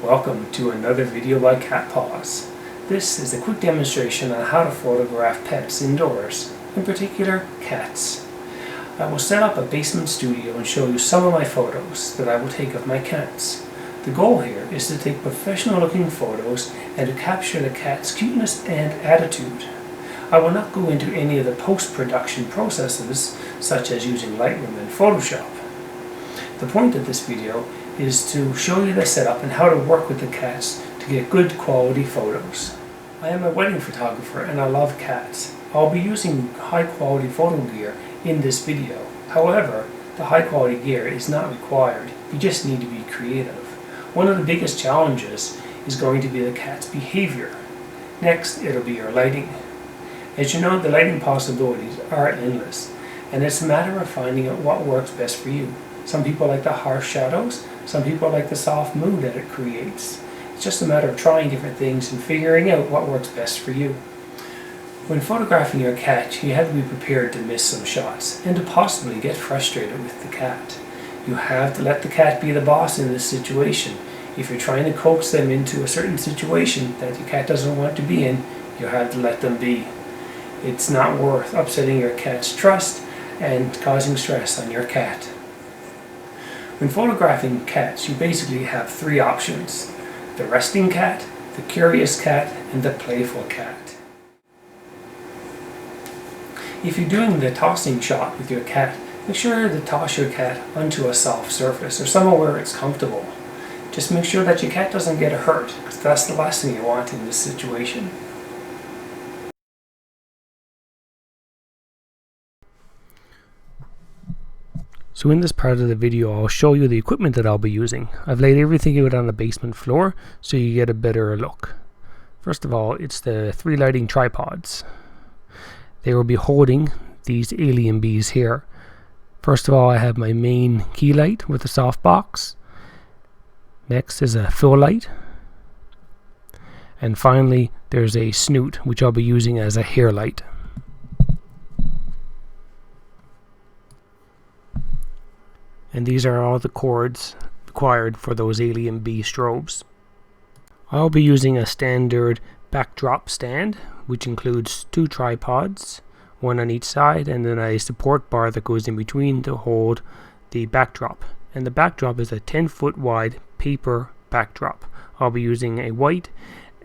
Welcome to another video by Cat Paws. This is a quick demonstration on how to photograph pets indoors, in particular cats. I will set up a basement studio and show you some of my photos that I will take of my cats. The goal here is to take professional looking photos and to capture the cat's cuteness and attitude. I will not go into any of the post-production processes such as using Lightroom and Photoshop. The point of this video is to show you the setup and how to work with the cats to get good quality photos. I am a wedding photographer and I love cats. I'll be using high quality photo gear in this video. However, the high quality gear is not required. You just need to be creative. One of the biggest challenges is going to be the cat's behavior. Next, it'll be your lighting. As you know, the lighting possibilities are endless, and it's a matter of finding out what works best for you. Some people like the harsh shadows, some people like the soft mood that it creates. It's just a matter of trying different things and figuring out what works best for you. When photographing your cat, you have to be prepared to miss some shots and to possibly get frustrated with the cat. You have to let the cat be the boss in this situation. If you're trying to coax them into a certain situation that your cat doesn't want to be in, you have to let them be. It's not worth upsetting your cat's trust and causing stress on your cat. When photographing cats, you basically have three options: the resting cat, the curious cat, and the playful cat. If you're doing the tossing shot with your cat, make sure to toss your cat onto a soft surface or somewhere where it's comfortable. Just make sure that your cat doesn't get hurt, because that's the last thing you want in this situation. So in this part of the video, I'll show you the equipment that I'll be using. I've laid everything out on the basement floor so you get a better look. First of all, it's the 3 lighting tripods. They will be holding these alien bees here. First of all, I have my main key light with a soft box. Next is a fill light. And finally, there's a snoot, which I'll be using as a hair light. And these are all the cords required for those alien bee strobes. I'll be using a standard backdrop stand, which includes 2 tripods, one on each side, and then a support bar that goes in between to hold the backdrop. And the backdrop is a 10-foot wide paper backdrop. I'll be using a white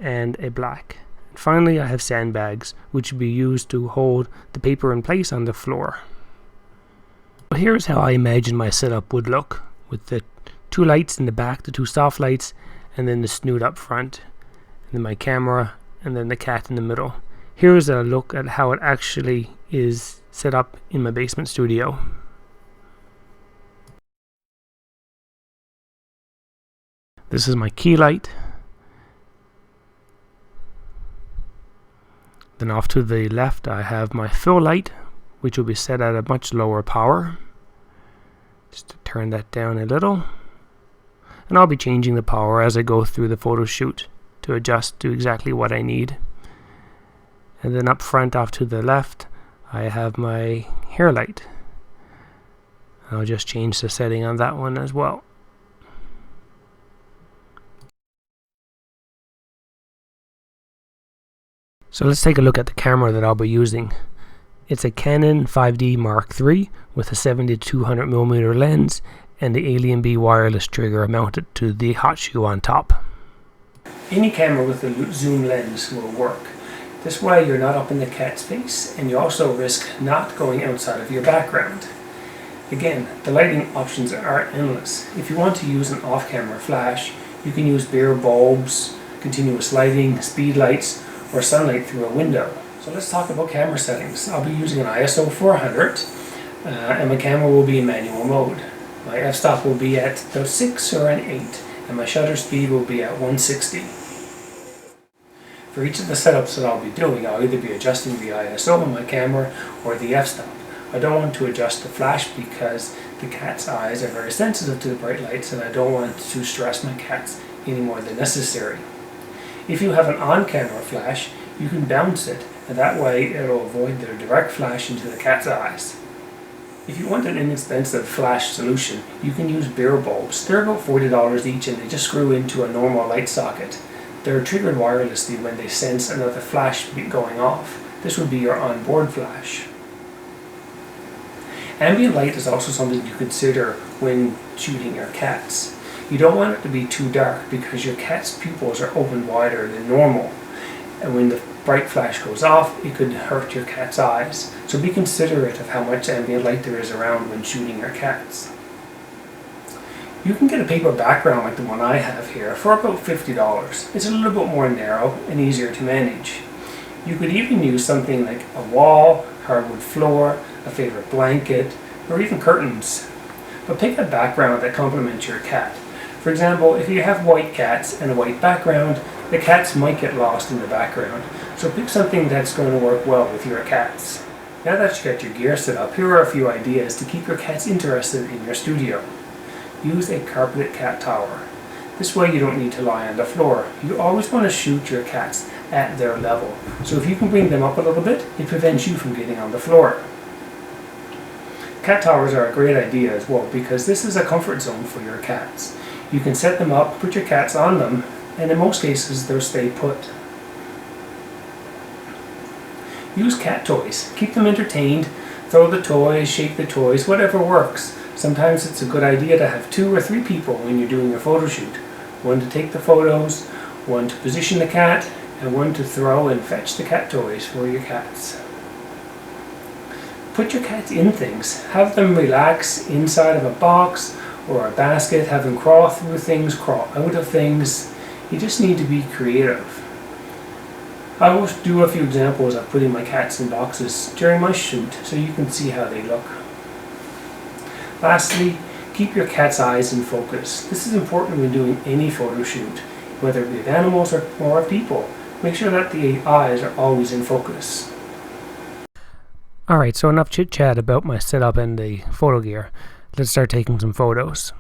and a black. And finally, I have sandbags, which will be used to hold the paper in place on the floor. Here's how I imagine my setup would look, with the 2 lights in the back, the 2 soft lights, and then the snoot up front, and then my camera, and then the cat in the middle. Here's a look at how it actually is set up in my basement studio. This is my key light. Then off to the left I have my fill light, which will be set at a much lower power. Just to turn that down a little. And I'll be changing the power as I go through the photo shoot to adjust to exactly what I need. And then up front off to the left I have my hair light. I'll just change the setting on that one as well. So let's take a look at the camera that I'll be using. It's a Canon 5D Mark III with a 70-200mm lens and the Alien Bee wireless trigger mounted to the hot shoe on top. Any camera with a zoom lens will work. This way you're not up in the cat's face, and you also risk not going outside of your background. Again, the lighting options are endless. If you want to use an off-camera flash, you can use bare bulbs, continuous lighting, speed lights, or sunlight through a window. So let's talk about camera settings. I'll be using an ISO 400 and my camera will be in manual mode. My f-stop will be at about 6 or an 8 and my shutter speed will be at 160. For each of the setups that I'll be doing, I'll either be adjusting the ISO on my camera or the f-stop. I don't want to adjust the flash because the cat's eyes are very sensitive to the bright lights and I don't want to stress my cats any more than necessary. If you have an on-camera flash, you can bounce it and that way it'll avoid the direct flash into the cat's eyes. If you want an inexpensive flash solution, you can use beer bulbs. They're about $40 each and they just screw into a normal light socket. They're triggered wirelessly when they sense another flash going off. This would be your onboard flash. Ambient light is also something you consider when shooting your cats. You don't want it to be too dark because your cat's pupils are opened wider than normal. And when the bright flash goes off, it could hurt your cat's eyes. So be considerate of how much ambient light there is around when shooting your cats. You can get a paper background like the one I have here for about $50. It's a little bit more narrow and easier to manage. You could even use something like a wall, hardwood floor, a favorite blanket, or even curtains. But pick a background that complements your cat. For example, if you have white cats and a white background, the cats might get lost in the background. So pick something that's going to work well with your cats. Now that you got your gear set up, here are a few ideas to keep your cats interested in your studio. Use a carpeted cat tower. This way you don't need to lie on the floor. You always want to shoot your cats at their level. So if you can bring them up a little bit, it prevents you from getting on the floor. Cat towers are a great idea as well because this is a comfort zone for your cats. You can set them up, put your cats on them, and in most cases they'll stay put. Use cat toys. Keep them entertained. Throw the toys, shake the toys, whatever works. Sometimes it's a good idea to have 2 or 3 people when you're doing a photo shoot. One to take the photos, one to position the cat, and one to throw and fetch the cat toys for your cats. Put your cats in things. Have them relax inside of a box or a basket. Have them crawl through things, crawl out of things. You just need to be creative. I will do a few examples of putting my cats in boxes during my shoot so you can see how they look. Lastly, keep your cat's eyes in focus. This is important when doing any photo shoot, whether it be of animals or people. Make sure that the eyes are always in focus. Alright, so enough chit chat about my setup and the photo gear. Let's start taking some photos.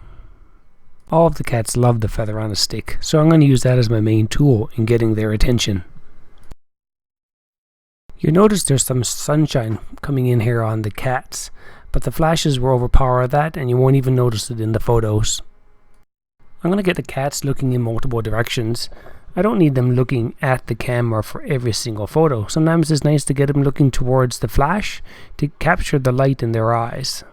All of the cats love the feather on a stick, so I'm going to use that as my main tool in getting their attention. You notice there's some sunshine coming in here on the cats, but the flashes will overpower that and you won't even notice it in the photos. I'm going to get the cats looking in multiple directions. I don't need them looking at the camera for every single photo. Sometimes it's nice to get them looking towards the flash to capture the light in their eyes.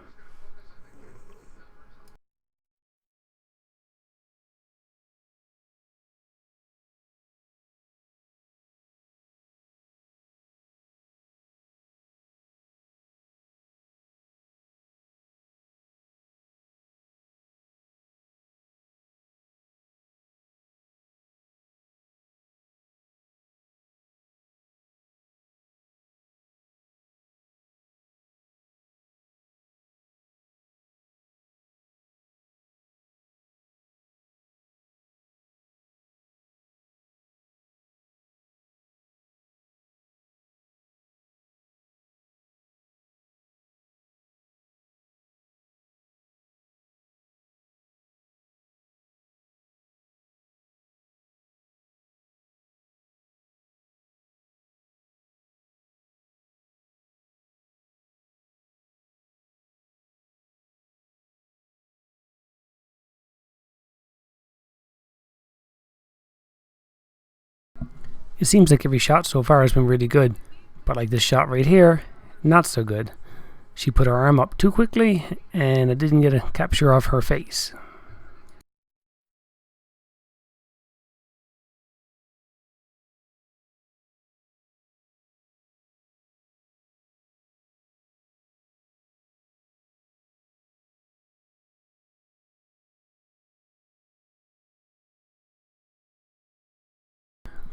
It seems like every shot so far has been really good, but like this shot right here, not so good. She put her arm up too quickly and I didn't get a capture of her face.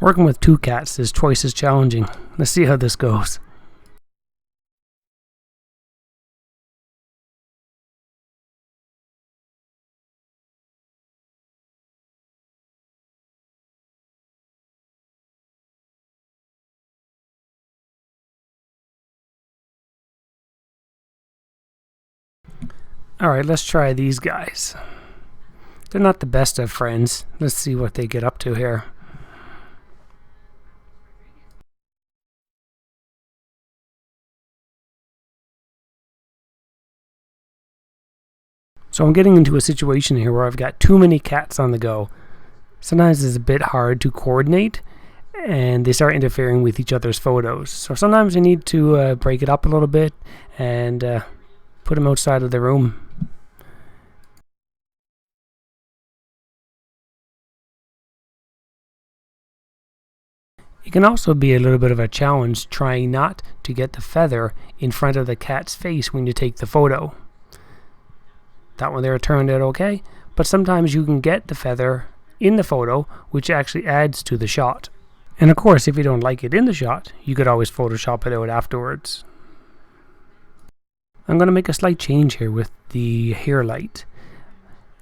Working with 2 cats is twice as challenging. Let's see how this goes. Alright, let's try these guys. They're not the best of friends. Let's see what they get up to here. So I'm getting into a situation here where I've got too many cats on the go. Sometimes it's a bit hard to coordinate and they start interfering with each other's photos. So sometimes I need to break it up a little bit and put them outside of the room. It can also be a little bit of a challenge trying not to get the feather in front of the cat's face when you take the photo. That one there turned out okay, but sometimes you can get the feather in the photo, which actually adds to the shot. And of course, if you don't like it in the shot, you could always Photoshop it out afterwards. I'm going to make a slight change here with the hair light.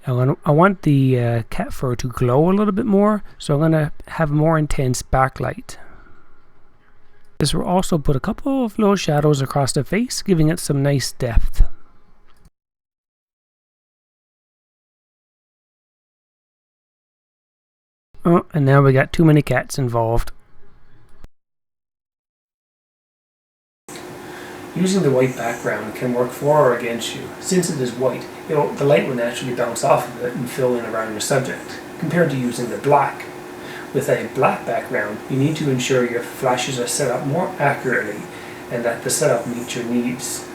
I want the cat fur to glow a little bit more, so I'm going to have more intense backlight. This will also put a couple of little shadows across the face, giving it some nice depth. Oh, and now we got too many cats involved. Using the white background can work for or against you. Since it is white, the light will naturally bounce off of it and fill in around your subject, compared to using the black. With a black background, you need to ensure your flashes are set up more accurately and that the setup meets your needs.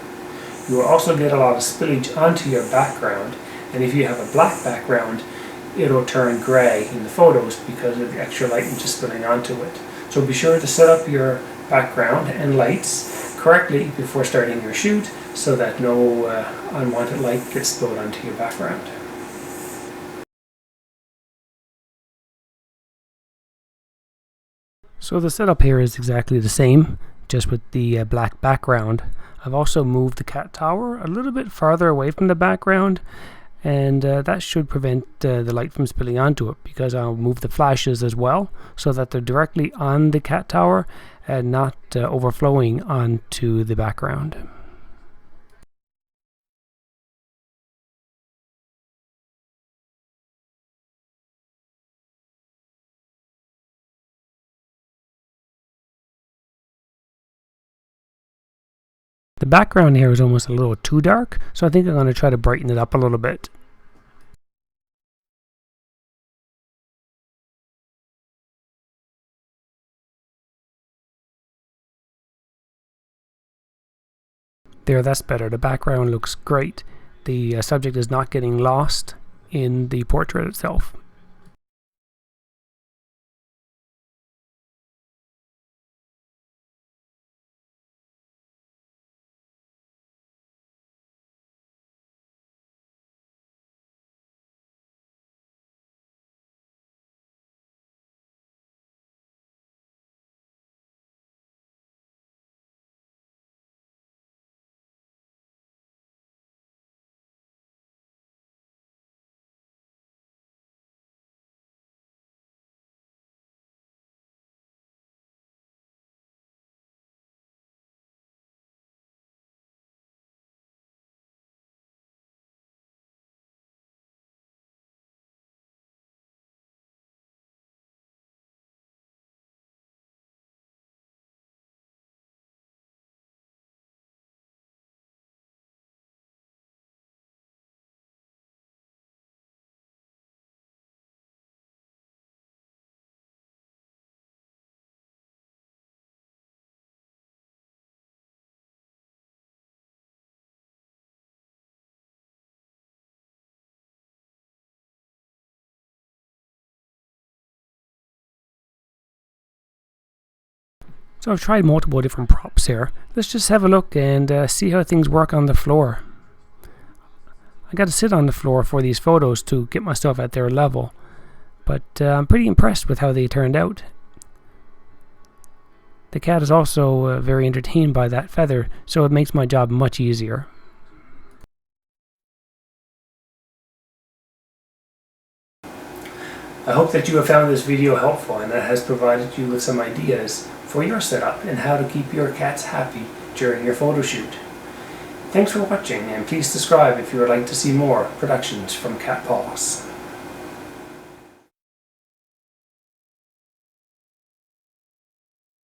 You will also get a lot of spillage onto your background, and if you have a black background, it'll turn grey in the photos because of the extra light which is spilling onto it. So be sure to set up your background and lights correctly before starting your shoot so that no unwanted light gets spilled onto your background. So the setup here is exactly the same, just with the black background. I've also moved the cat tower a little bit farther away from the background, and that should prevent the light from spilling onto it, because I'll move the flashes as well so that they're directly on the cat tower and not overflowing onto the background. The background here is almost a little too dark, so I think I'm going to try to brighten it up a little bit. There, that's better. The background looks great. The subject is not getting lost in the portrait itself. So I've tried multiple different props here. Let's just have a look and see how things work on the floor. I got to sit on the floor for these photos to get myself at their level, but I'm pretty impressed with how they turned out. The cat is also very entertained by that feather, so it makes my job much easier. I hope that you have found this video helpful and that has provided you with some ideas for your setup and how to keep your cats happy during your photo shoot. Thanks for watching, and please subscribe if you would like to see more productions from Cat Paws.